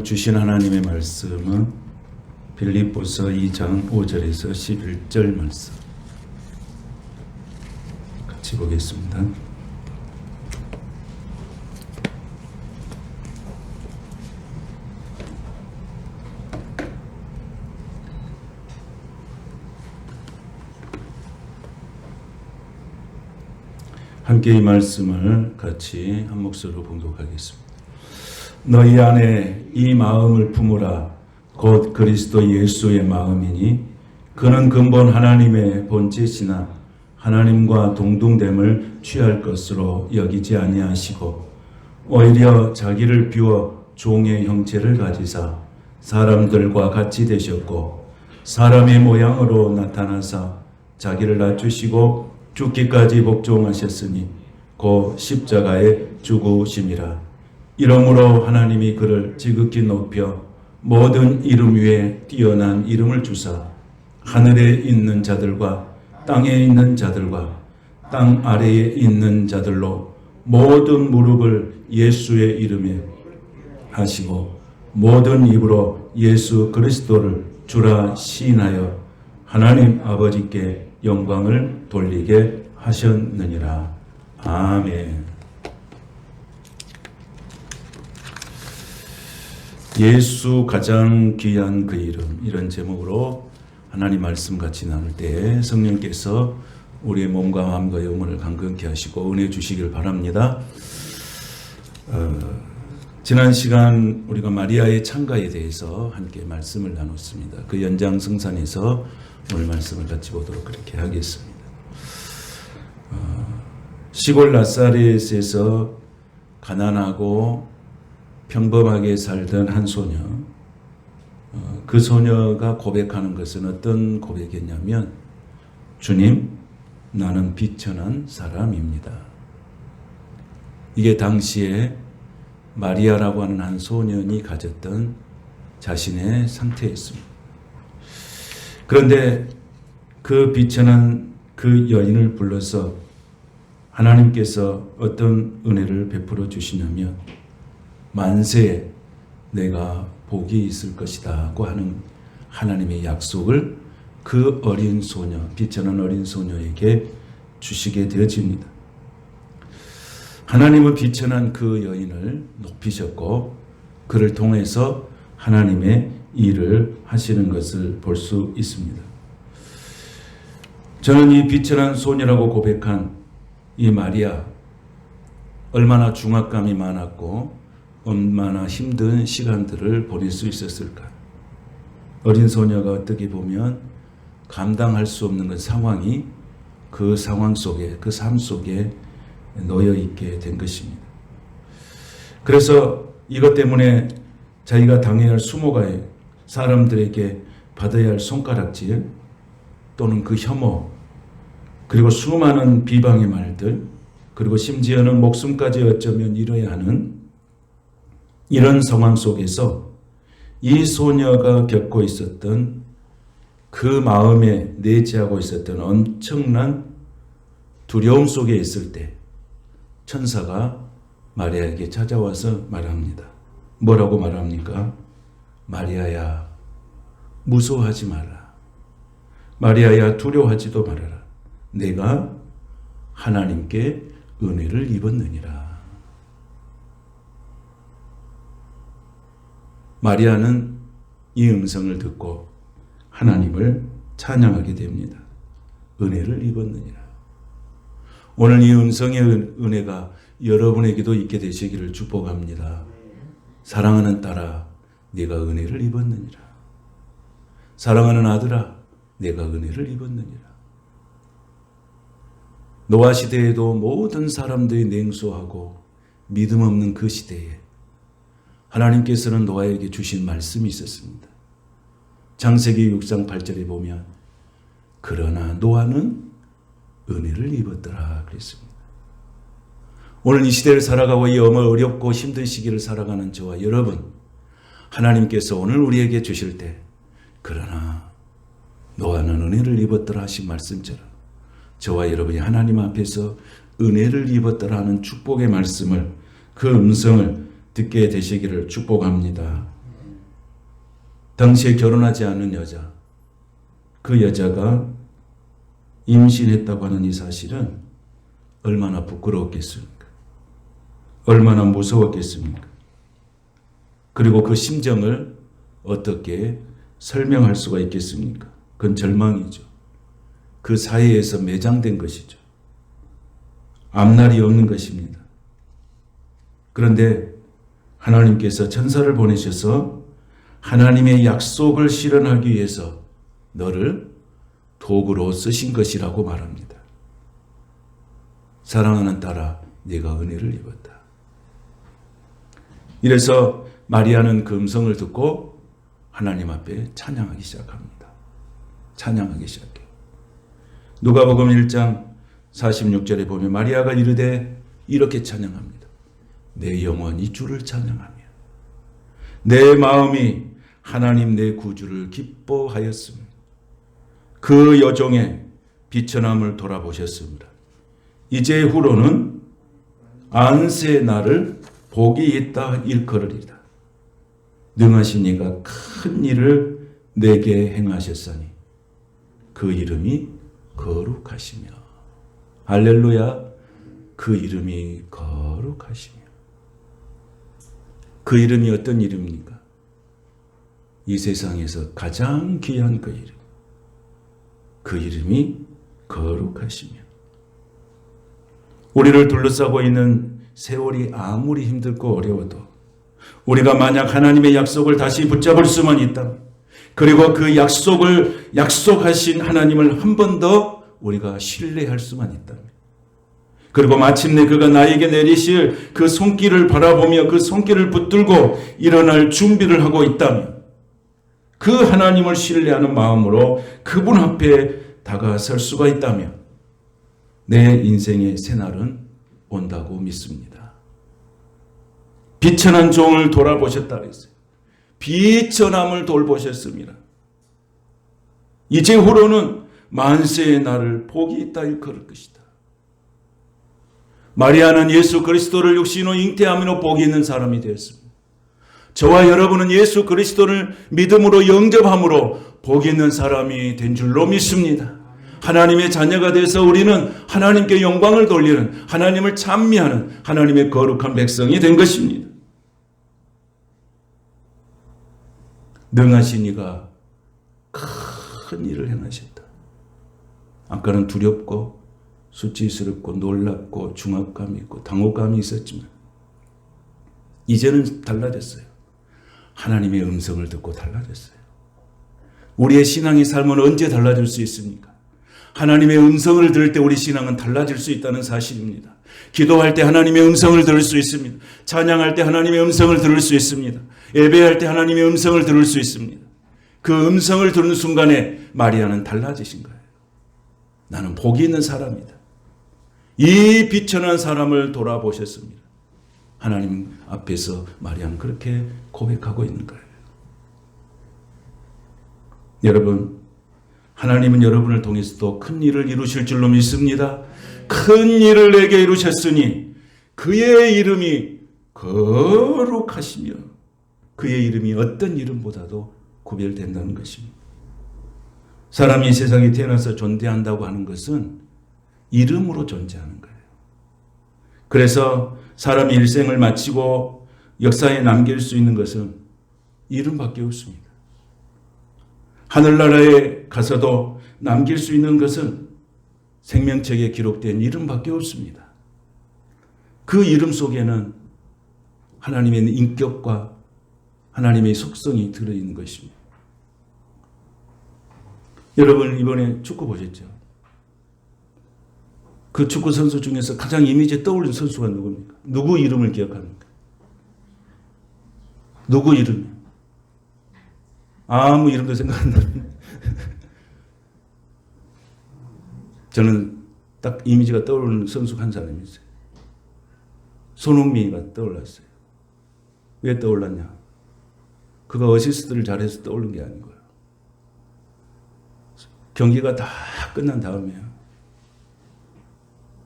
주신 하나님의 말씀은 빌립보서 2장 5절에서 11절 말씀 같이 보겠습니다. 함께 이 말씀을 같이 한 목소리로 봉독하겠습니다. 너희 안에 이 마음을 품으라. 곧 그리스도 예수의 마음이니 그는 근본 하나님의 본체시나 하나님과 동등됨을 취할 것으로 여기지 아니하시고 오히려 자기를 비워 종의 형체를 가지사 사람들과 같이 되셨고 사람의 모양으로 나타나사 자기를 낮추시고 죽기까지 복종하셨으니 곧 십자가에 죽으심이라. 이러므로 하나님이 그를 지극히 높여 모든 이름 위에 뛰어난 이름을 주사 하늘에 있는 자들과 땅에 있는 자들과 땅 아래에 있는 자들로 모든 무릎을 예수의 이름에 하시고 모든 입으로 예수 그리스도를 주라 시인하여 하나님 아버지께 영광을 돌리게 하셨느니라. 아멘. 예수 가장 귀한 그 이름, 이런 제목으로 하나님 말씀 같이 나눌 때 성령께서 우리의 몸과 마음과 영혼을 강건케 하시고 은혜 주시길 바랍니다. 지난 시간 우리가 마리아의 창가에 대해서 함께 말씀을 나눴습니다. 그 연장성산에서 오늘 말씀을 같이 보도록 그렇게 하겠습니다. 시골 나사렛에서 가난하고 평범하게 살던 한 소녀, 그 소녀가 고백하는 것은 어떤 고백이었냐면, 주님, 나는 비천한 사람입니다. 이게 당시에 마리아라고 하는 한 소년이 가졌던 자신의 상태였습니다. 그런데 그 비천한 그 여인을 불러서 하나님께서 어떤 은혜를 베풀어 주시냐면, 만세에 내가 복이 있을 것이다고 하는 하나님의 약속을 그 어린 소녀, 비천한 어린 소녀에게 주시게 되어집니다. 하나님은 비천한 그 여인을 높이셨고 그를 통해서 하나님의 일을 하시는 것을 볼 수 있습니다. 저는 이 비천한 소녀라고 고백한 이 마리아, 얼마나 중압감이 많았고 얼마나 힘든 시간들을 보낼 수 있었을까. 어린 소녀가 어떻게 보면 감당할 수 없는 그 상황이 그 상황 속에, 그 삶 속에 놓여 있게 된 것입니다. 그래서 이것 때문에 자기가 당해야 할 수모가에 사람들에게 받아야 할 손가락질 또는 그 혐오, 그리고 수많은 비방의 말들, 그리고 심지어는 목숨까지 어쩌면 잃어야 하는 이런 상황 속에서 이 소녀가 겪고 있었던 그 마음에 내재하고 있었던 엄청난 두려움 속에 있을 때 천사가 마리아에게 찾아와서 말합니다. 뭐라고 말합니까? 마리아야, 무서워하지 마라. 마리아야, 두려워하지도 말아라. 내가 하나님께 은혜를 입었느니라. 마리아는 이 음성을 듣고 하나님을 찬양하게 됩니다. 은혜를 입었느니라. 오늘 이 음성의 은혜가 여러분에게도 있게 되시기를 축복합니다. 사랑하는 딸아, 네가 은혜를 입었느니라. 사랑하는 아들아, 내가 은혜를 입었느니라. 노아 시대에도 모든 사람들이 냉소하고 믿음 없는 그 시대에 하나님께서는 노아에게 주신 말씀이 있었습니다. 창세기 6장 8절에 보면 그러나 노아는 은혜를 입었더라 그랬습니다. 오늘 이 시대를 살아가고 이 어렵고 힘든 시기를 살아가는 저와 여러분, 하나님께서 오늘 우리에게 주실 때 그러나 노아는 은혜를 입었더라 하신 말씀처럼 저와 여러분이 하나님 앞에서 은혜를 입었더라 하는 축복의 말씀을, 그 음성을 듣게 되시기를 축복합니다. 당시에 결혼하지 않은 여자, 그 여자가 임신했다고 하는 이 사실은 얼마나 부끄러웠겠습니까? 얼마나 무서웠겠습니까? 그리고 그 심정을 어떻게 설명할 수가 있겠습니까? 그건 절망이죠. 그 사이에서 매장된 것이죠. 앞날이 없는 것입니다. 그런데 하나님께서 천사를 보내셔서 하나님의 약속을 실현하기 위해서 너를 도구로 쓰신 것이라고 말합니다. 사랑하는 딸아, 네가 은혜를 입었다. 이래서 마리아는 그 음성을 듣고 하나님 앞에 찬양하기 시작해요. 누가복음 1장 46절에 보면 마리아가 이르되 이렇게 찬양합니다. 내 영혼이 주를 찬양하며 내 마음이 하나님 내 구주를 기뻐하였습니다. 그 여종의 비천함을 돌아보셨습니다. 이제 후로는 안세 나를 복이 있다 일컬으리다. 능하신 이가 큰 일을 내게 행하셨으니 그 이름이 거룩하시며 할렐루야. 그 이름이 거룩하시며. 그 이름이 어떤 이름입니까? 이 세상에서 가장 귀한 그 이름. 그 이름이 거룩하시며. 우리를 둘러싸고 있는 세월이 아무리 힘들고 어려워도 우리가 만약 하나님의 약속을 다시 붙잡을 수만 있다면, 그리고 그 약속을 약속하신 하나님을 한 번 더 우리가 신뢰할 수만 있다면, 그리고 마침내 그가 나에게 내리실 그 손길을 바라보며 그 손길을 붙들고 일어날 준비를 하고 있다면, 그 하나님을 신뢰하는 마음으로 그분 앞에 다가설 수가 있다면 내 인생의 새날은 온다고 믿습니다. 비천한 종을 돌아보셨다 그랬어요. 비천함을 돌보셨습니다. 이제 후로는 만세의 날을 복이 있다 일컬을 것이다. 마리아는 예수 그리스도를 육신으로 잉태함으로 복이 있는 사람이 되었습니다. 저와 여러분은 예수 그리스도를 믿음으로 영접함으로 복이 있는 사람이 된 줄로 믿습니다. 하나님의 자녀가 돼서 우리는 하나님께 영광을 돌리는, 하나님을 찬미하는 하나님의 거룩한 백성이 된 것입니다. 능하신 이가 큰 일을 행하셨다. 아까는 두렵고 수치스럽고 놀랍고 중압감이 있고 당혹감이 있었지만 이제는 달라졌어요. 하나님의 음성을 듣고 달라졌어요. 우리의 신앙의 삶은 언제 달라질 수 있습니까? 하나님의 음성을 들을 때 우리 신앙은 달라질 수 있다는 사실입니다. 기도할 때 하나님의 음성을 들을 수 있습니다. 찬양할 때 하나님의 음성을 들을 수 있습니다. 예배할 때 하나님의 음성을 들을 수 있습니다. 그 음성을 들은 순간에 마리아는 달라지신 거예요. 나는 복이 있는 사람이다. 이 비천한 사람을 돌아보셨습니다. 하나님 앞에서 마리아는 그렇게 고백하고 있는 거예요. 여러분, 하나님은 여러분을 통해서도 큰 일을 이루실 줄로 믿습니다. 큰 일을 내게 이루셨으니 그의 이름이 거룩하시며 그의 이름이 어떤 이름보다도 구별된다는 것입니다. 사람이 세상에 태어나서 존재한다고 하는 것은 이름으로 존재하는 거예요. 그래서 사람이 일생을 마치고 역사에 남길 수 있는 것은 이름밖에 없습니다. 하늘나라에 가서도 남길 수 있는 것은 생명책에 기록된 이름밖에 없습니다. 그 이름 속에는 하나님의 인격과 하나님의 속성이 들어있는 것입니다. 여러분 이번에 축구 보셨죠? 그 축구 선수 중에서 가장 이미지에 떠오르는 선수가 누굽니까? 누구 이름을 기억합니까? 누구 이름? 아무 이름도 생각 안 나는. 저는 딱 이미지가 떠오르는 선수가 한 사람이 있어요. 손흥민이가 떠올랐어요. 왜 떠올랐냐? 그가 어시스트를 잘해서 떠오른 게 아닌 거예요. 경기가 다 끝난 다음에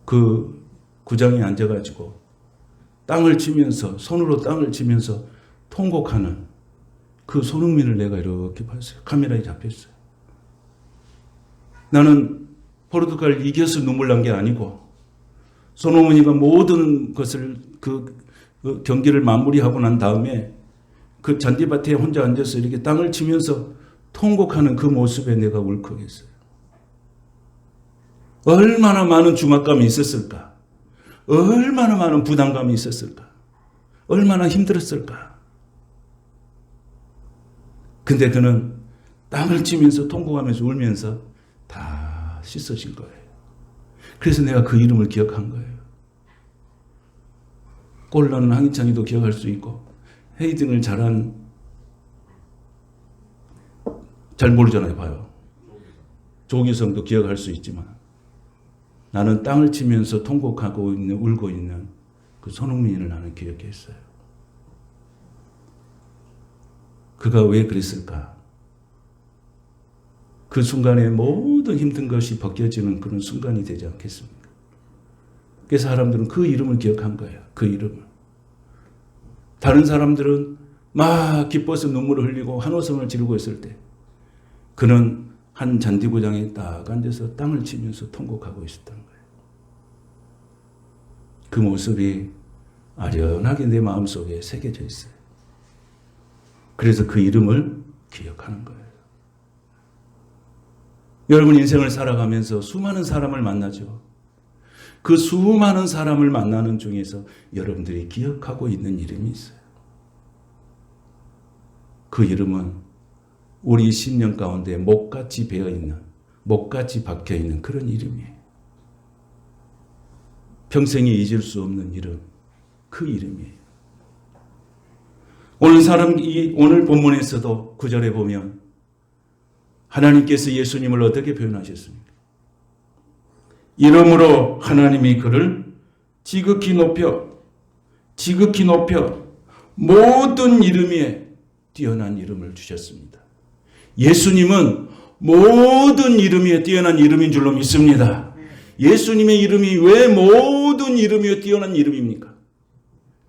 그 구장에 앉아가지고 땅을 치면서, 손으로 땅을 치면서 통곡하는 그 손흥민을 내가 이렇게 봤어요. 카메라에 잡혔어요. 나는 포르투갈 이겨서 눈물 난 게 아니고 손흥민이가 모든 것을 그 경기를 마무리하고 난 다음에 그 잔디밭에 혼자 앉아서 이렇게 땅을 치면서 통곡하는 그 모습에 내가 울컥했어요. 얼마나 많은 중압감이 있었을까? 얼마나 많은 부담감이 있었을까? 얼마나 힘들었을까? 근데 그는 땅을 치면서 통곡하면서 울면서 다 씻어진 거예요. 그래서 내가 그 이름을 기억한 거예요. 골 넣은 황희찬이도 기억할 수 있고 헤이딩을 잘한 잘 모르잖아요. 봐요. 조기성도 기억할 수 있지만 나는 땅을 치면서 통곡하고 있는 울고 있는 그 손흥민을 나는 기억했어요. 그가 왜 그랬을까? 그 순간에 모든 힘든 것이 벗겨지는 그런 순간이 되지 않겠습니까? 그래서 사람들은 그 이름을 기억한 거예요. 그 이름을. 다른 사람들은 막 기뻐서 눈물을 흘리고 환호성을 지르고 있을 때 그는 한 잔디구장에 딱 앉아서 땅을 치면서 통곡하고 있었던 거예요. 그 모습이 아련하게 내 마음속에 새겨져 있어요. 그래서 그 이름을 기억하는 거예요. 여러분 인생을 살아가면서 수많은 사람을 만나죠. 그 수많은 사람을 만나는 중에서 여러분들이 기억하고 있는 이름이 있어요. 그 이름은 우리 심령 가운데 목같이 배어있는, 목같이 박혀있는 그런 이름이에요. 평생에 잊을 수 없는 이름, 그 이름이에요. 오늘 본문에서도 9절에 보면 하나님께서 예수님을 어떻게 표현하셨습니까? 이름으로 하나님이 그를 지극히 높여 모든 이름 위에 뛰어난 이름을 주셨습니다. 예수님은 모든 이름 위에 뛰어난 이름인 줄로 믿습니다. 예수님의 이름이 왜 모든 이름 위에 뛰어난 이름입니까?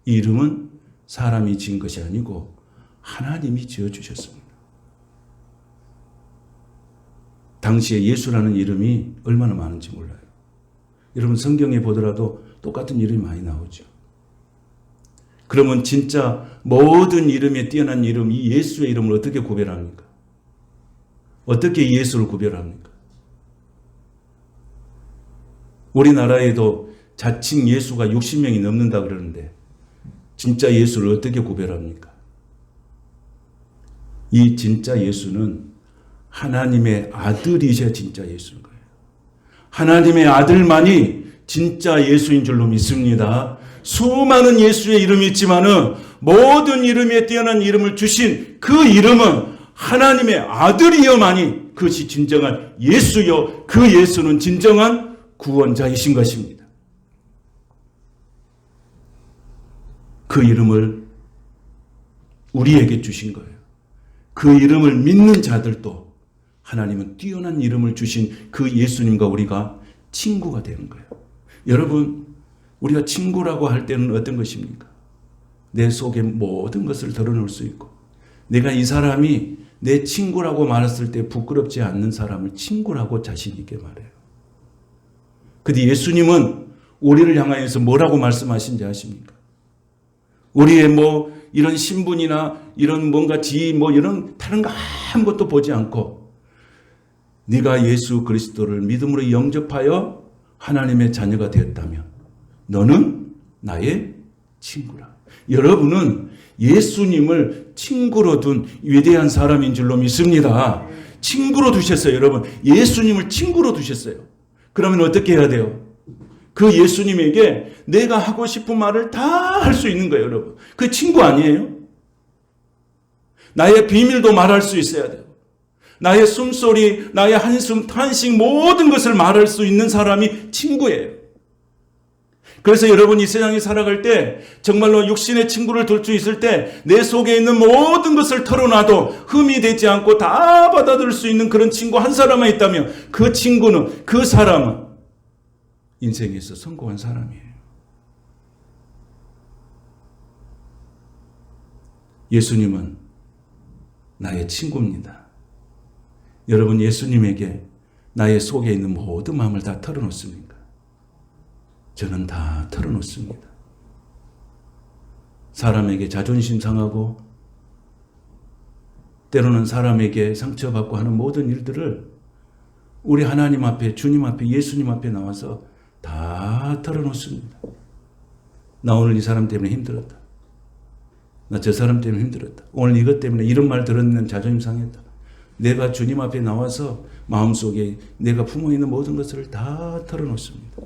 이 이름은 사람이 지은 것이 아니고 하나님이 지어주셨습니다. 당시에 예수라는 이름이 얼마나 많은지 몰라요. 여러분 성경에 보더라도 똑같은 이름이 많이 나오죠. 그러면 진짜 모든 이름에 뛰어난 이름, 이 예수의 이름을 어떻게 구별합니까? 어떻게 예수를 구별합니까? 우리나라에도 자칭 예수가 60명이 넘는다 그러는데 진짜 예수를 어떻게 구별합니까? 이 진짜 예수는 하나님의 아들이셔 진짜 예수인 거예요. 하나님의 아들만이 진짜 예수인 줄로 믿습니다. 수많은 예수의 이름이 있지만은 모든 이름에 뛰어난 이름을 주신 그 이름은 하나님의 아들이여만이 그것이 진정한 예수요. 그 예수는 진정한 구원자이신 것입니다. 그 이름을 우리에게 주신 거예요. 그 이름을 믿는 자들도 하나님은 뛰어난 이름을 주신 그 예수님과 우리가 친구가 되는 거예요. 여러분, 우리가 친구라고 할 때는 어떤 것입니까? 내 속에 모든 것을 드러낼 수 있고 내가 이 사람이 내 친구라고 말했을 때 부끄럽지 않는 사람을 친구라고 자신 있게 말해요. 근데 예수님은 우리를 향하여서 뭐라고 말씀하신지 아십니까? 우리의 이런 신분이나 이런 뭔가 지위 이런 다른 거 아무것도 보지 않고 네가 예수 그리스도를 믿음으로 영접하여 하나님의 자녀가 되었다면 너는 나의 친구라. 여러분은 예수님을 친구로 둔 위대한 사람인 줄로 믿습니다. 친구로 두셨어요. 여러분 예수님을 친구로 두셨어요. 그러면 어떻게 해야 돼요? 그 예수님에게 내가 하고 싶은 말을 다 할 수 있는 거예요. 여러분 그 친구 아니에요? 나의 비밀도 말할 수 있어야 돼요. 나의 숨소리, 나의 한숨, 탄식 모든 것을 말할 수 있는 사람이 친구예요. 그래서 여러분이 세상에 살아갈 때 정말로 육신의 친구를 둘 수 있을 때 내 속에 있는 모든 것을 털어놔도 흠이 되지 않고 다 받아들일 수 있는 그런 친구 한 사람만 있다면 그 친구는, 그 사람은 인생에서 성공한 사람이에요. 예수님은 나의 친구입니다. 여러분 예수님에게 나의 속에 있는 모든 마음을 다 털어놓습니까? 저는 다 털어놓습니다. 사람에게 자존심 상하고 때로는 사람에게 상처받고 하는 모든 일들을 우리 하나님 앞에, 주님 앞에, 예수님 앞에 나와서 다 털어놓습니다. 나 오늘 이 사람 때문에 힘들었다. 나 저 사람 때문에 힘들었다. 오늘 이것 때문에 이런 말 들었는 자존심 상했다. 내가 주님 앞에 나와서 마음속에 내가 품어 있는 모든 것을 다 털어놓습니다.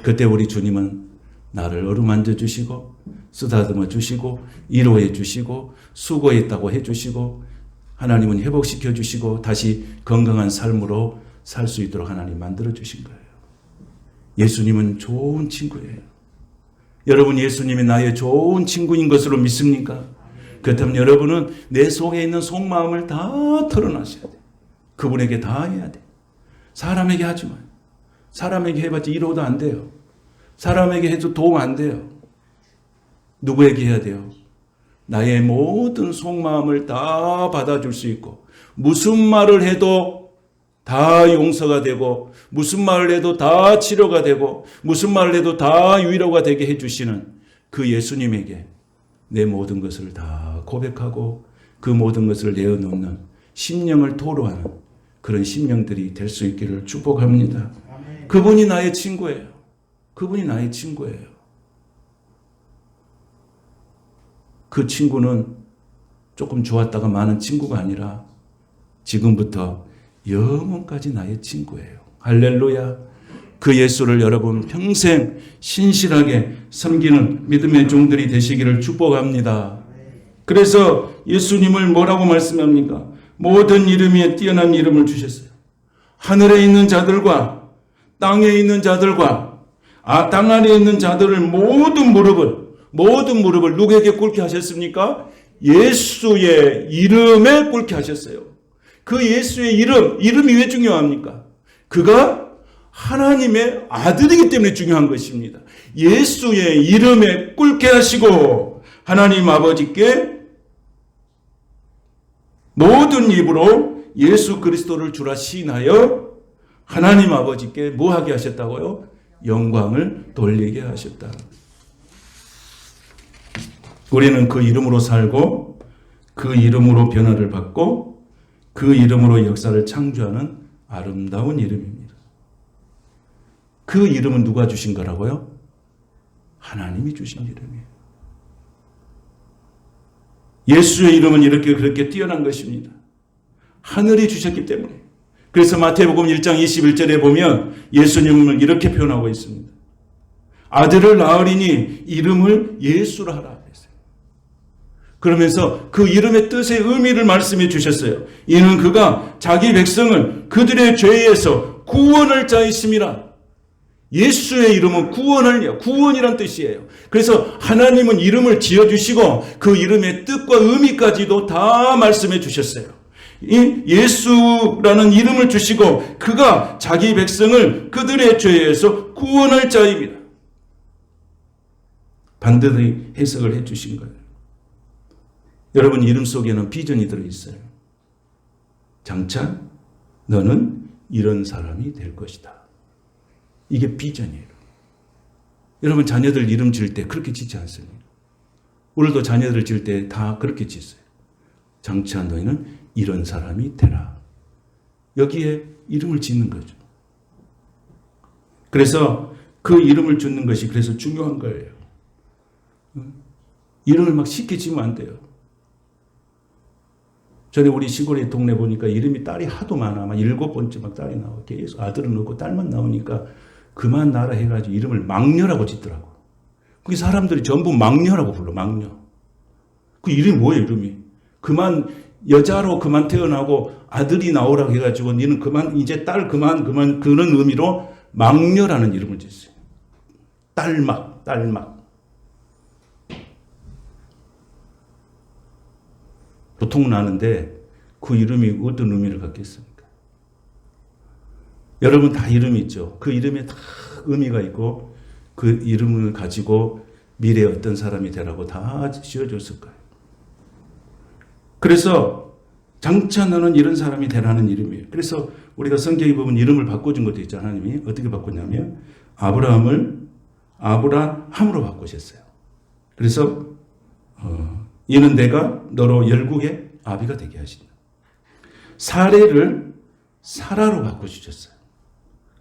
그때 우리 주님은 나를 어루만져 주시고 쓰다듬어 주시고 위로해 주시고 수고했다고 해 주시고 하나님은 회복시켜 주시고 다시 건강한 삶으로 살 수 있도록 하나님 만들어 주신 거예요. 예수님은 좋은 친구예요. 여러분 예수님이 나의 좋은 친구인 것으로 믿습니까? 그렇다면 여러분은 내 속에 있는 속마음을 다 털어놔셔야 돼요. 그분에게 다 해야 돼요. 사람에게 하지 마요. 사람에게 해봤자 이러도 안 돼요. 사람에게 해도 도움 안 돼요. 누구에게 해야 돼요? 나의 모든 속마음을 다 받아줄 수 있고 무슨 말을 해도 다 용서가 되고 무슨 말을 해도 다 치료가 되고 무슨 말을 해도 다 위로가 되게 해주시는 그 예수님에게 내 모든 것을 다 고백하고 그 모든 것을 내어놓는 심령을 토로하는 그런 심령들이 될 수 있기를 축복합니다. 그분이 나의 친구예요. 그분이 나의 친구예요. 그 친구는 조금 좋았다가 많은 친구가 아니라 지금부터 영원까지 나의 친구예요. 할렐루야. 그 예수를 여러분 평생 신실하게 섬기는 믿음의 종들이 되시기를 축복합니다. 그래서 예수님을 뭐라고 말씀합니까? 모든 이름 위에 뛰어난 이름을 주셨어요. 하늘에 있는 자들과 땅에 있는 자들과 땅 아래에 있는 자들을 모든 무릎을 누구에게 꿇게 하셨습니까? 예수의 이름에 꿇게 하셨어요. 그 예수의 이름이 왜 중요합니까? 그가 하나님의 아들이기 때문에 중요한 것입니다. 예수의 이름에 꿇게 하시고 하나님 아버지께 모든 입으로 예수 그리스도를 주라 시인하여 하나님 아버지께 뭐 하게 하셨다고요? 영광을 돌리게 하셨다. 우리는 그 이름으로 살고 그 이름으로 변화를 받고 그 이름으로 역사를 창조하는 아름다운 이름입니다. 그 이름은 누가 주신 거라고요? 하나님이 주신 이름이에요. 예수의 이름은 이렇게 그렇게 뛰어난 것입니다. 하늘이 주셨기 때문에. 그래서 마태복음 1장 21절에 보면 예수님을 이렇게 표현하고 있습니다. 아들을 낳으리니 이름을 예수라 하라 했어요. 그러면서 그 이름의 뜻의 의미를 말씀해 주셨어요. 이는 그가 자기 백성을 그들의 죄에서 구원할 자이심이라. 예수의 이름은 구원이란 뜻이에요. 그래서 하나님은 이름을 지어주시고 그 이름의 뜻과 의미까지도 다 말씀해 주셨어요. 이 예수라는 이름을 주시고 그가 자기 백성을 그들의 죄에서 구원할 자입니다. 반드시 해석을 해 주신 거예요. 여러분 이름 속에는 비전이 들어있어요. 장차 너는 이런 사람이 될 것이다. 이게 비전이에요. 여러분 자녀들 이름 지을 때 그렇게 짓지 않습니까? 우리도 자녀들 지을 때 다 그렇게 짓어요. 장차 너희는 이런 사람이 되라. 여기에 이름을 짓는 거죠. 그래서 그 이름을 짓는 것이 그래서 중요한 거예요. 이름을 막 쉽게 지으면 안 돼요. 전에 우리 시골의 동네 보니까 이름이 딸이 하도 많아. 막 7번째 막 딸이 나와. 계속 아들은 없고 딸만 나오니까 그만 나라 해가지고 이름을 망녀라고 짓더라고. 그게 사람들이 전부 망녀라고 불러. 망녀. 그 이름이 뭐예요 이름이? 그만 여자로 그만 태어나고 아들이 나오라고 해가지고 니는 그만 이제 딸 그만 그런 의미로 망녀라는 이름을 짓어요. 딸막. 보통은 아는데 그 이름이 어떤 의미를 갖겠습니까? 여러분 다 이름이 있죠. 그 이름에 다 의미가 있고 그 이름을 가지고 미래에 어떤 사람이 되라고 다 지어줬을 거예요. 그래서 장차 너는 이런 사람이 되라는 이름이에요. 그래서 우리가 성경에 보면 이름을 바꿔준 것도 있잖아요. 하나님이 어떻게 바꿨냐면 아브라함을 아브라함으로 바꾸셨어요. 그래서 이는 내가 너로 열국의 아비가 되게 하신다. 사례를 사라로 바꿔주셨어요.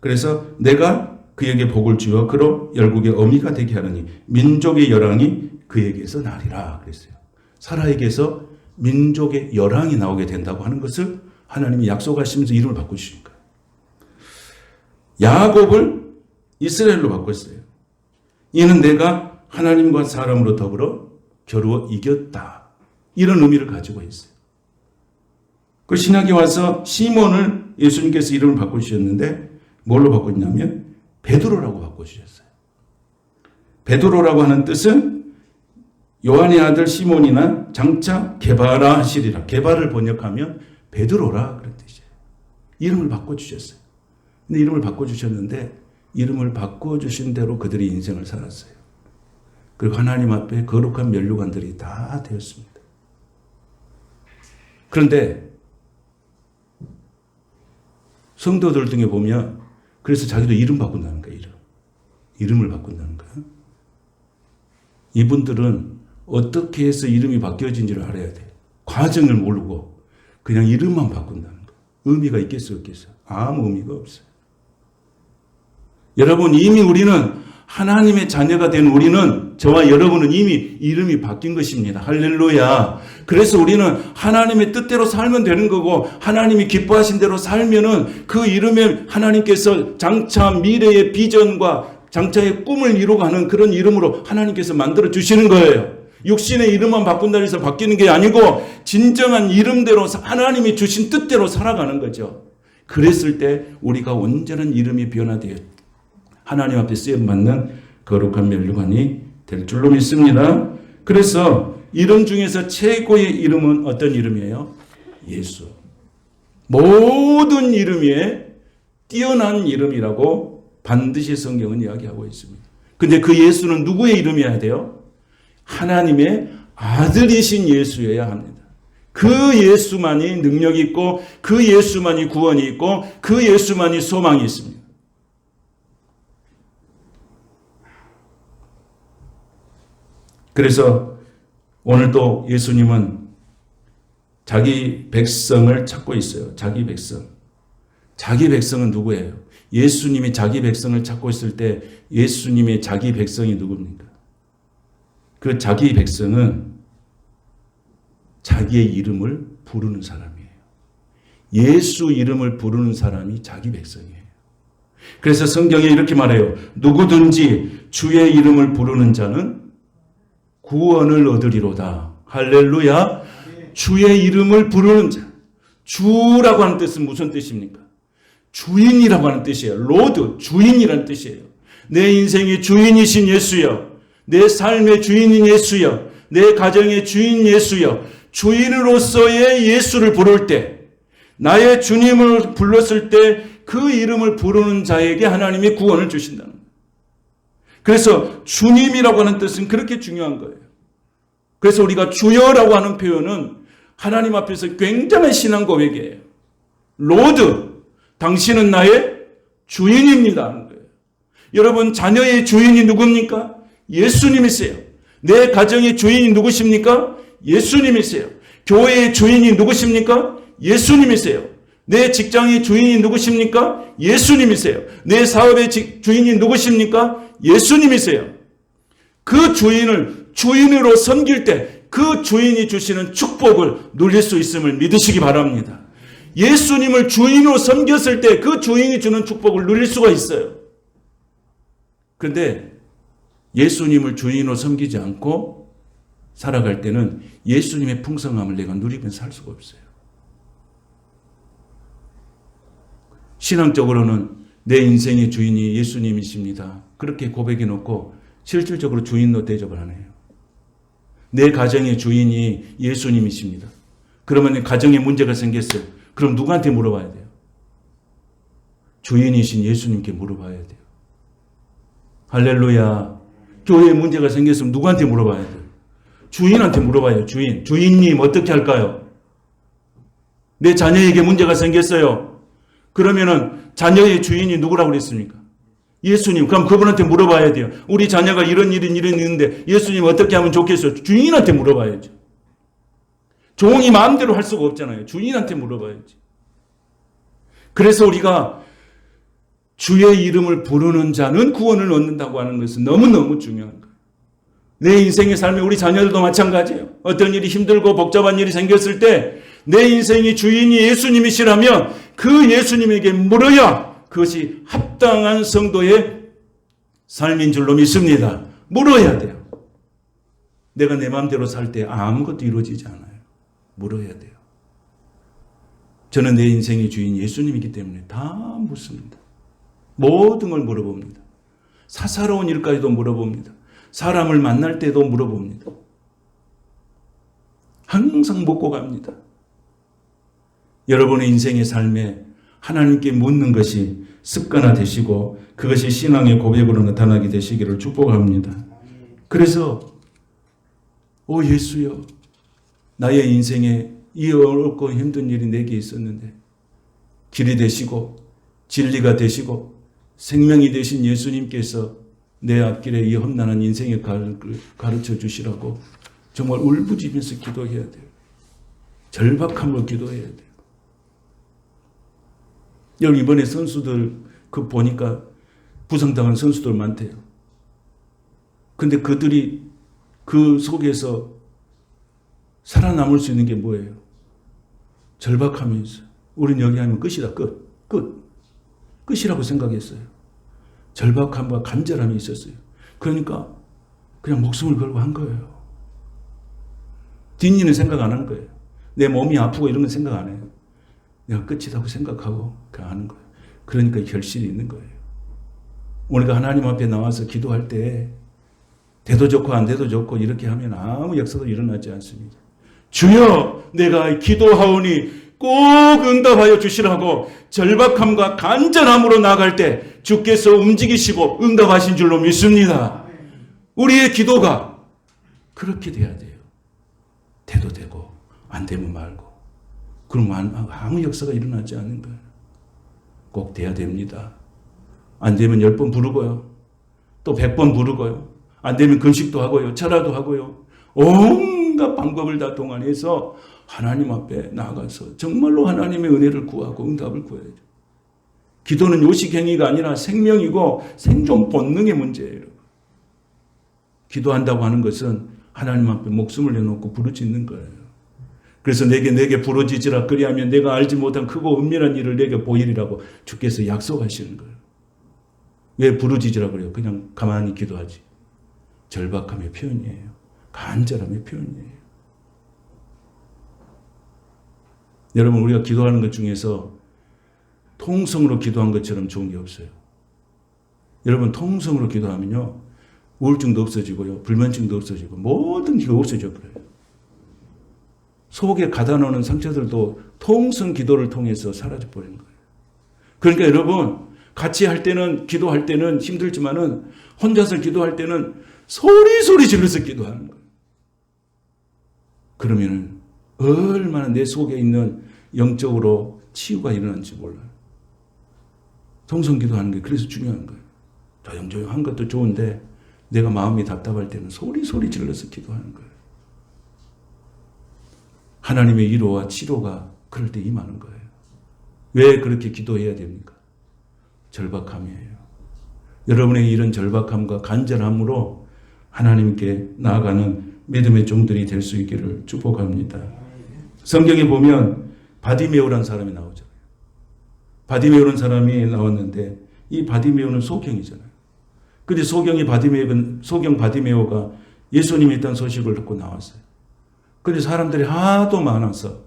그래서 내가 그에게 복을 주어 그로 열국의 어미가 되게 하느니 민족의 열왕이 그에게서 나리라 그랬어요. 사라에게서 민족의 열왕이 나오게 된다고 하는 것을 하나님이 약속하시면서 이름을 바꿔주신 거예요. 야곱을 이스라엘로 바꿨어요. 이는 내가 하나님과 사람으로 더불어 겨루어 이겼다. 이런 의미를 가지고 있어요. 그 신약에 와서 시몬을 예수님께서 이름을 바꿔주셨는데 뭘로 바꿨냐면 베드로라고 바꿔주셨어요. 베드로라고 하는 뜻은 요한의 아들 시몬이나 장차 게바라 하시리라. 게바를 번역하면 베드로라 그런 뜻이에요. 이름을 바꿔주셨어요. 근데 이름을 바꿔주셨는데 이름을 바꿔주신 대로 그들이 인생을 살았어요. 그리고 하나님 앞에 거룩한 면류관들이 다 되었습니다. 그런데 성도들 등에 보면 그래서 자기도 이름 바꾼다는 거예요. 이름을 바꾼다는 거예요. 이분들은 어떻게 해서 이름이 바뀌어진지를 알아야 돼요. 과정을 모르고 그냥 이름만 바꾼다는 거예요. 의미가 있겠어요, 없겠어요? 아무 의미가 없어요. 여러분, 이미 우리는 하나님의 자녀가 된 우리는, 저와 여러분은 이미 이름이 바뀐 것입니다. 할렐루야. 그래서 우리는 하나님의 뜻대로 살면 되는 거고, 하나님이 기뻐하신 대로 살면은 그 이름에 하나님께서 장차 미래의 비전과 장차의 꿈을 이루어가는 그런 이름으로 하나님께서 만들어 주시는 거예요. 육신의 이름만 바꾼다고 해서 바뀌는 게 아니고 진정한 이름대로 하나님이 주신 뜻대로 살아가는 거죠. 그랬을 때 우리가 온전한 이름이 변화되어 하나님 앞에 쓰임받는 거룩한 면류관이 될 줄로 믿습니다. 그래서 이름 중에서 최고의 이름은 어떤 이름이에요? 예수. 모든 이름 위에 뛰어난 이름이라고 반드시 성경은 이야기하고 있습니다. 근데 그 예수는 누구의 이름이어야 돼요? 하나님의 아들이신 예수여야 합니다. 그 예수만이 능력이 있고 그 예수만이 구원이 있고 그 예수만이 소망이 있습니다. 그래서 오늘도 예수님은 자기 백성을 찾고 있어요. 자기 백성. 자기 백성은 누구예요? 예수님이 자기 백성을 찾고 있을 때 예수님의 자기 백성이 누굽니까? 그 자기 백성은 자기의 이름을 부르는 사람이에요. 예수 이름을 부르는 사람이 자기 백성이에요. 그래서 성경에 이렇게 말해요. 누구든지 주의 이름을 부르는 자는 구원을 얻으리로다. 할렐루야. 주의 이름을 부르는 자. 주라고 하는 뜻은 무슨 뜻입니까? 주인이라고 하는 뜻이에요. 로드, 주인이라는 뜻이에요. 내 인생의 주인이신 예수여. 내 삶의 주인인 예수여. 내 가정의 주인 예수여. 주인으로서의 예수를 부를 때, 나의 주님을 불렀을 때 그 이름을 부르는 자에게 하나님이 구원을 주신다는 거예요. 그래서 주님이라고 하는 뜻은 그렇게 중요한 거예요. 그래서 우리가 주여라고 하는 표현은 하나님 앞에서 굉장한 신앙 고백이에요. 로드, 당신은 나의 주인입니다 하는 거예요. 여러분, 자녀의 주인이 누굽니까? 예수님이세요. 내 가정의 주인이 누구십니까? 예수님이세요. 교회의 주인이 누구십니까? 예수님이세요. 내 직장의 주인이 누구십니까? 예수님이세요. 내 사업의 주인이 누구십니까? 예수님이세요. 그 주인을 주인으로 섬길 때 그 주인이 주시는 축복을 누릴 수 있음을 믿으시기 바랍니다. 예수님을 주인으로 섬겼을 때 그 주인이 주는 축복을 누릴 수가 있어요. 그런데 예수님을 주인으로 섬기지 않고 살아갈 때는 예수님의 풍성함을 내가 누리면서 살 수가 없어요. 신앙적으로는 내 인생의 주인이 예수님이십니다. 그렇게 고백해 놓고 실질적으로 주인로 대접을 안 해요. 내 가정의 주인이 예수님이십니다. 그러면 가정에 문제가 생겼어요. 그럼 누구한테 물어봐야 돼요? 주인이신 예수님께 물어봐야 돼요. 할렐루야. 교회에 문제가 생겼으면 누구한테 물어봐야 돼요? 주인한테 물어봐요. 주인님 어떻게 할까요? 내 자녀에게 문제가 생겼어요. 그러면은 자녀의 주인이 누구라고 그랬습니까? 예수님. 그럼 그분한테 물어봐야 돼요. 우리 자녀가 이런 일이 있는데 예수님 어떻게 하면 좋겠어요? 주인한테 물어봐야죠. 종이 마음대로 할 수가 없잖아요. 주인한테 물어봐야지. 그래서 우리가 주의 이름을 부르는 자는 구원을 얻는다고 하는 것은 너무너무 중요한 거예요. 내 인생의 삶에 우리 자녀들도 마찬가지예요. 어떤 일이 힘들고 복잡한 일이 생겼을 때 내 인생의 주인이 예수님이시라면 그 예수님에게 물어야 그것이 합당한 성도의 삶인 줄로 믿습니다. 물어야 돼요. 내가 내 마음대로 살 때 아무것도 이루어지지 않아요. 물어야 돼요. 저는 내 인생의 주인 예수님이기 때문에 다 묻습니다. 모든 걸 물어봅니다. 사사로운 일까지도 물어봅니다. 사람을 만날 때도 물어봅니다. 항상 묻고 갑니다. 여러분의 인생의 삶에 하나님께 묻는 것이 습관화 되시고 그것이 신앙의 고백으로 나타나게 되시기를 축복합니다. 그래서 예수여, 나의 인생에 이 어렵고 힘든 일이 내게 있었는데 길이 되시고 진리가 되시고 생명이 되신 예수님께서 내 앞길에 이 험난한 인생의 길을 가르쳐 주시라고 정말 울부짖으면서 기도해야 돼요. 절박함으로 기도해야 돼요. 여기 이번에 선수들 보니까 부상당한 선수들 많대요. 근데 그들이 그 속에서 살아남을 수 있는 게 뭐예요? 절박함이 있어요. 우린 여기 하면 끝이다. 끝이라고 생각했어요. 절박함과 간절함이 있었어요. 그러니까 그냥 목숨을 걸고 한 거예요. 뒷일은 생각 안 하는 거예요. 내 몸이 아프고 이런 건 생각 안 해요. 내가 끝이라고 생각하고 그냥 하는 거예요. 그러니까 결실이 있는 거예요. 우리가 하나님 앞에 나와서 기도할 때 돼도 좋고 안 돼도 좋고 이렇게 하면 아무 역사도 일어나지 않습니다. 주여, 내가 기도하오니 꼭 응답하여 주시라고 절박함과 간절함으로 나갈 때 주께서 움직이시고 응답하신 줄로 믿습니다. 우리의 기도가 그렇게 돼야 돼요. 돼도 되고 안 되면 말고. 그러면 아무 역사가 일어나지 않는 거예요. 꼭 돼야 됩니다. 안 되면 10번 부르고요. 또 100번 부르고요. 안 되면 금식도 하고요. 철화도 하고요. 온갖 방법을 다 동원해서 하나님 앞에 나아가서 정말로 하나님의 은혜를 구하고 응답을 구해야죠. 기도는 요식행위가 아니라 생명이고 생존 본능의 문제예요. 기도한다고 하는 것은 하나님 앞에 목숨을 내놓고 부르짖는 거예요. 그래서 내게 부르짖으라 그리하면 내가 알지 못한 크고 은밀한 일을 내게 보이리라고 주께서 약속하시는 거예요. 왜 부르짖으라 그래요? 그냥 가만히 기도하지. 절박함의 표현이에요. 간절함의 표현이에요. 여러분, 우리가 기도하는 것 중에서 통성으로 기도한 것처럼 좋은 게 없어요. 여러분, 통성으로 기도하면요, 우울증도 없어지고요, 불면증도 없어지고 모든 게 없어져 버려요. 속에 가다 놓는 상처들도 통성 기도를 통해서 사라져 버리는 거예요. 그러니까 여러분, 같이 할 때는, 기도할 때는 힘들지만은 혼자서 기도할 때는 소리 질러서 기도하는 거예요. 그러면은 얼마나 내 속에 있는 영적으로 치유가 일어나는지 몰라요. 통성 기도하는 게 그래서 중요한 거예요. 조용조용한 것도 좋은데 내가 마음이 답답할 때는 소리 질러서 기도하는 거예요. 하나님의 위로와 치료가 그럴 때 임하는 거예요. 왜 그렇게 기도해야 됩니까? 절박함이에요. 여러분의 이런 절박함과 간절함으로 하나님께 나아가는 믿음의 종들이 될 수 있기를 축복합니다. 성경에 보면 바디메오라는 사람이 나오잖아요. 바디메오라는 사람이 나왔는데 이 바디메오는 소경이잖아요. 근데 소경 바디메오가 예수님이 있다는 소식을 듣고 나왔어요. 근데 사람들이 하도 많아서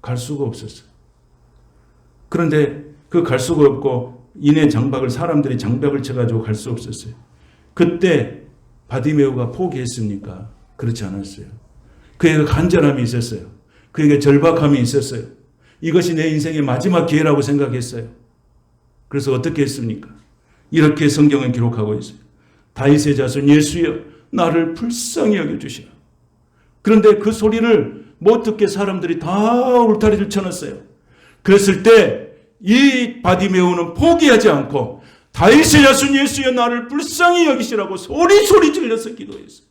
갈 수가 없었어요. 그런데 그 갈 수가 없고 인의 장박을 사람들이 장벽을 쳐가지고 갈 수 없었어요. 그때 바디메오가 포기했습니까? 그렇지 않았어요. 그에게 간절함이 있었어요. 그에게 절박함이 있었어요. 이것이 내 인생의 마지막 기회라고 생각했어요. 그래서 어떻게 했습니까? 이렇게 성경은 기록하고 있어요. 다윗의 자손 예수여, 나를 불쌍히 여겨주시라. 그런데 그 소리를 못 듣게 사람들이 다 울타리를 쳐놨어요. 그랬을 때 이 바디메오는 포기하지 않고 다윗의 자손 예수여 나를 불쌍히 여기시라고 소리 질러서 기도했어요.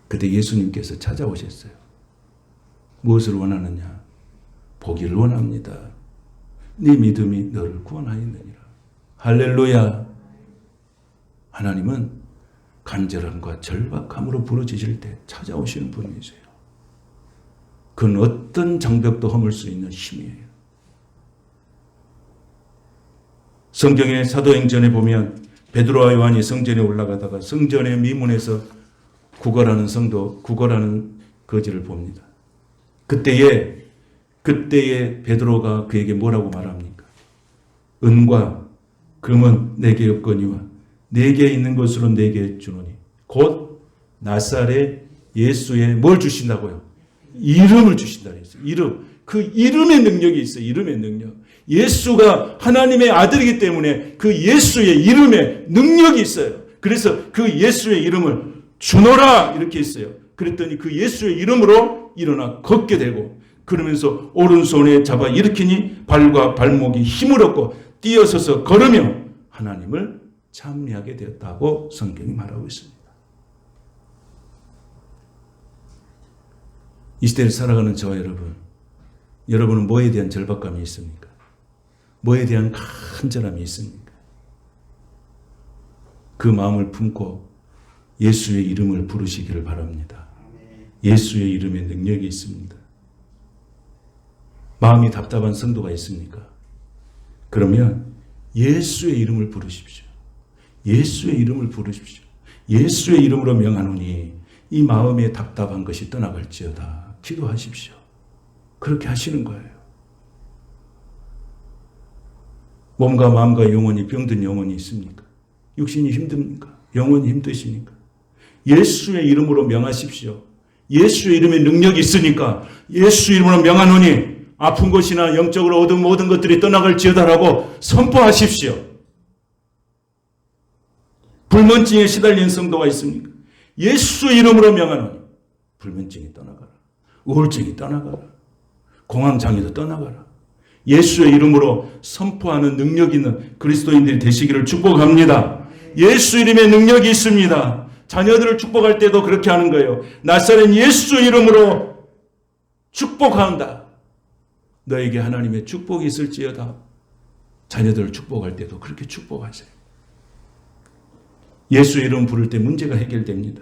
그때 예수님께서 찾아오셨어요. 무엇을 원하느냐? 보기를 원합니다. 네 믿음이 너를 구원하였느니라. 할렐루야. 하나님은 간절함과 절박함으로 부르짖을 때 찾아오시는 분이세요. 그건 어떤 장벽도 허물 수 있는 힘이에요. 성경의 사도행전에 보면 베드로와 요한이 성전에 올라가다가 성전의 미문에서 구걸하는 거지를 봅니다. 그때에 베드로가 그에게 뭐라고 말합니까? 은과 금은 내게 없거니와 내게 있는 것으로 내게 주노니 곧 나사렛 예수의 뭘 주신다고요? 이름을 주신다 그랬어요. 이름. 그 이름의 능력이 있어요. 이름의 능력. 예수가 하나님의 아들이기 때문에 그 예수의 이름에 능력이 있어요. 그래서 그 예수의 이름을 주노라 이렇게 했어요. 그랬더니 그 예수의 이름으로 일어나 걷게 되고 그러면서 오른손에 잡아 일으키니 발과 발목이 힘을 얻고 뛰어서서 걸으며 하나님을 찬미하게 되었다고 성경이 말하고 있습니다. 이 시대를 살아가는 저와 여러분은 뭐에 대한 절박감이 있습니까? 뭐에 대한 간절함이 있습니까? 그 마음을 품고 예수의 이름을 부르시기를 바랍니다. 예수의 이름에 능력이 있습니다. 마음이 답답한 성도가 있습니까? 그러면 예수의 이름을 부르십시오. 예수의 이름을 부르십시오. 예수의 이름으로 명하노니 이 마음의 답답한 것이 떠나갈지어다. 기도하십시오. 그렇게 하시는 거예요. 몸과 마음과 영혼이 병든 영혼이 있습니까? 육신이 힘듭니까? 영혼이 힘드십니까? 예수의 이름으로 명하십시오. 예수의 이름에 능력이 있으니까 예수 이름으로 명하노니 아픈 것이나 영적으로 얻은 모든 것들이 떠나갈지어다라고 선포하십시오. 불면증에 시달린 성도가 있습니까? 예수 이름으로 명하노니 불면증이 떠나가라. 우울증이 떠나가라. 공황장애도 떠나가라. 예수의 이름으로 선포하는 능력 있는 그리스도인들이 되시기를 축복합니다. 예수 이름에 능력이 있습니다. 자녀들을 축복할 때도 그렇게 하는 거예요. 나사렛 예수 이름으로 축복한다. 너에게 하나님의 축복이 있을지어다. 자녀들을 축복할 때도 그렇게 축복하세요. 예수 이름 부를 때 문제가 해결됩니다.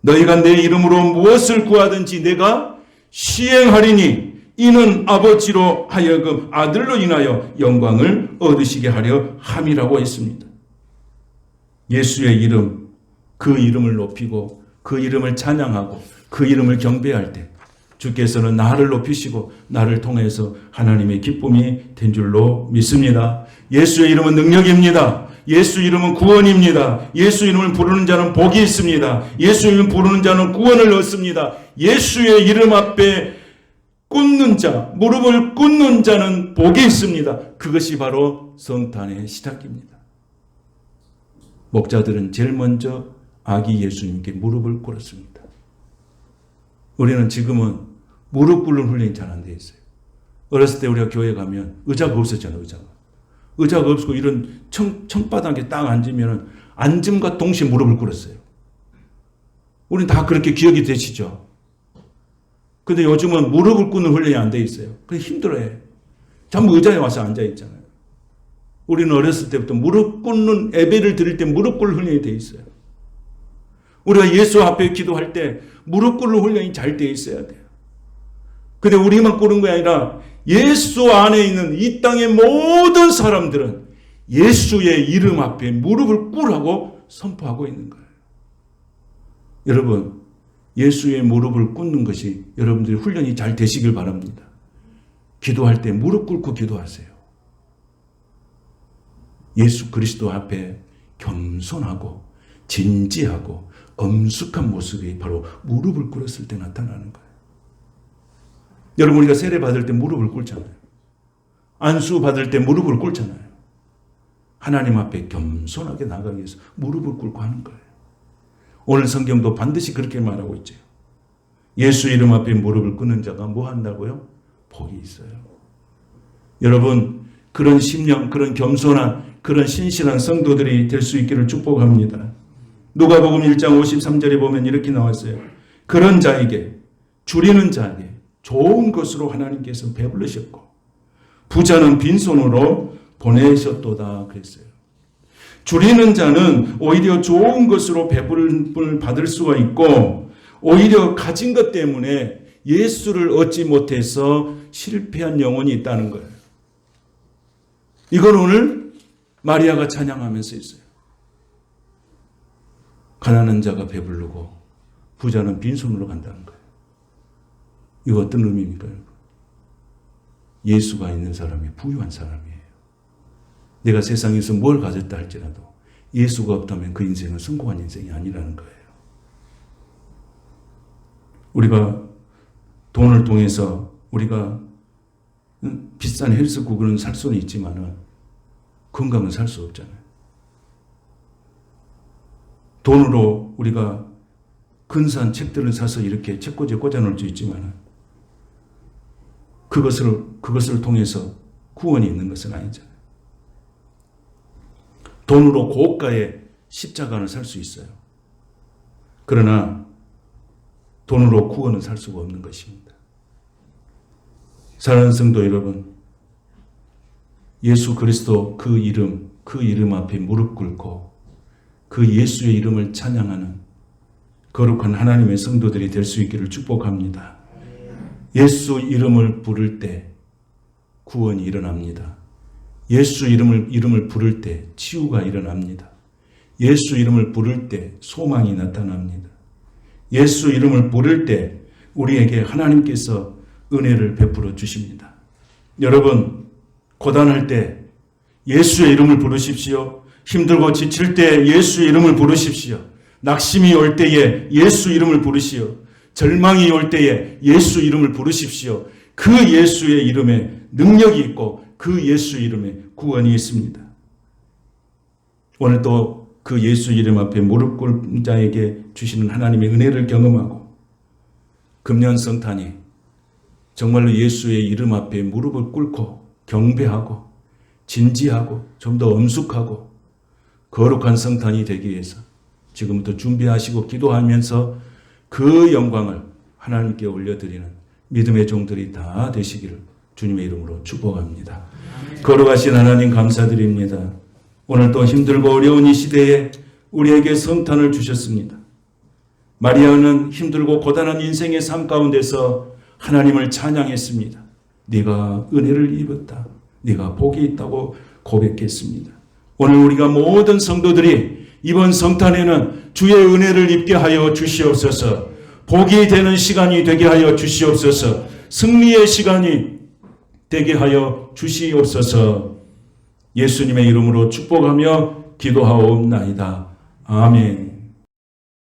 너희가 내 이름으로 무엇을 구하든지 내가 시행하리니 이는 아버지로 하여금 아들로 인하여 영광을 얻으시게 하려 함이라고 했습니다. 예수의 이름, 그 이름을 높이고 그 이름을 찬양하고 그 이름을 경배할 때 주께서는 나를 높이시고 나를 통해서 하나님의 기쁨이 된 줄로 믿습니다. 예수의 이름은 능력입니다. 예수 이름은 구원입니다. 예수 이름을 부르는 자는 복이 있습니다. 예수 이름을 부르는 자는 구원을 얻습니다. 예수의 이름 앞에 꿇는 자, 무릎을 꿇는 자는 복이 있습니다. 그것이 바로 성탄의 시작입니다. 목자들은 제일 먼저 아기 예수님께 무릎을 꿇었습니다. 우리는 지금은 무릎 꿇는 훈련이 잘 안 돼 있어요. 어렸을 때 우리가 교회 가면 의자가 없었잖아요. 의자가 없고 이런 청바닥에 딱 앉으면 앉음과 동시에 무릎을 꿇었어요. 우리는 다 그렇게 기억이 되시죠? 근데 요즘은 무릎을 꿇는 훈련이 안 돼 있어요. 그래서 힘들어해. 전부 의자에 와서 앉아 있잖아요. 우리는 어렸을 때부터 무릎 꿇는 예배를 드릴 때 무릎 꿇는 훈련이 돼 있어요. 우리가 예수 앞에 기도할 때 무릎 꿇는 훈련이 잘 돼 있어야 돼요. 근데 우리만 꿇는 게 아니라 예수 안에 있는 이 땅의 모든 사람들은 예수의 이름 앞에 무릎을 꿇으라고 선포하고 있는 거예요. 여러분, 예수의 무릎을 꿇는 것이 여러분들의 훈련이 잘 되시길 바랍니다. 기도할 때 무릎 꿇고 기도하세요. 예수 그리스도 앞에 겸손하고 진지하고 엄숙한 모습이 바로 무릎을 꿇었을 때 나타나는 거예요. 여러분, 우리가 세례 받을 때 무릎을 꿇잖아요. 안수 받을 때 무릎을 꿇잖아요. 하나님 앞에 겸손하게 나가기 위해서 무릎을 꿇고 하는 거예요. 오늘 성경도 반드시 그렇게 말하고 있죠. 예수 이름 앞에 무릎을 꿇는 자가 뭐 한다고요? 복이 있어요. 여러분, 그런 심령, 그런 겸손한, 그런 신실한 성도들이 될 수 있기를 축복합니다. 누가복음 1장 53절에 보면 이렇게 나왔어요. 그런 자에게, 줄이는 자에게 좋은 것으로 하나님께서 배부르셨고 부자는 빈손으로 보내셨도다 그랬어요. 줄이는 자는 오히려 좋은 것으로 배부름을 받을 수가 있고 오히려 가진 것 때문에 예수를 얻지 못해서 실패한 영혼이 있다는 거예요. 이걸 오늘 마리아가 찬양하면서 있어요. 가난한 자가 배부르고 부자는 빈손으로 간다는 거예요. 이거 어떤 의미입니까, 여러분? 예수가 있는 사람이 부유한 사람이에요. 내가 세상에서 뭘 가졌다 할지라도 예수가 없다면 그 인생은 성공한 인생이 아니라는 거예요. 우리가 돈을 통해서 우리가 비싼 헬스국은 살 수는 있지만 건강은 살 수 없잖아요. 돈으로 우리가 근사한 책들을 사서 이렇게 책꽂이에 꽂아놓을 수 있지만 그것을 통해서 구원이 있는 것은 아니잖아요. 돈으로 고가의 십자가는 살 수 있어요. 그러나 돈으로 구원은 살 수가 없는 것입니다. 사랑하는 성도 여러분, 예수 그리스도 그 이름 앞에 무릎 꿇고 그 예수의 이름을 찬양하는 거룩한 하나님의 성도들이 될 수 있기를 축복합니다. 예수 이름을 부를 때 구원이 일어납니다. 예수 이름을 부를 때 치유가 일어납니다. 예수 이름을 부를 때 소망이 나타납니다. 예수 이름을 부를 때 우리에게 하나님께서 은혜를 베풀어 주십니다. 여러분, 고단할 때 예수의 이름을 부르십시오. 힘들고 지칠 때 예수의 이름을 부르십시오. 낙심이 올 때에 예수 이름을 부르시오. 절망이 올 때에 예수 이름을 부르십시오. 그 예수의 이름에 능력이 있고 그 예수 이름에 구원이 있습니다. 오늘 또 그 예수 이름 앞에 무릎 꿇은 자에게 주시는 하나님의 은혜를 경험하고 금년 성탄이 정말로 예수의 이름 앞에 무릎을 꿇고 경배하고 진지하고 좀 더 엄숙하고 거룩한 성탄이 되기 위해서 지금부터 준비하시고 기도하면서 그 영광을 하나님께 올려드리는 믿음의 종들이 다 되시기를 주님의 이름으로 축복합니다. 거룩하신 하나님 감사드립니다. 오늘 또 힘들고 어려운 이 시대에 우리에게 성탄을 주셨습니다. 마리아는 힘들고 고단한 인생의 삶 가운데서 하나님을 찬양했습니다. 네가 은혜를 입었다. 네가 복이 있다고 고백했습니다. 오늘 우리가 모든 성도들이 이번 성탄에는 주의 은혜를 입게 하여 주시옵소서. 복이 되는 시간이 되게 하여 주시옵소서. 승리의 시간이 되게 하여 주시옵소서. 예수님의 이름으로 축복하며 기도하옵나이다. 아멘.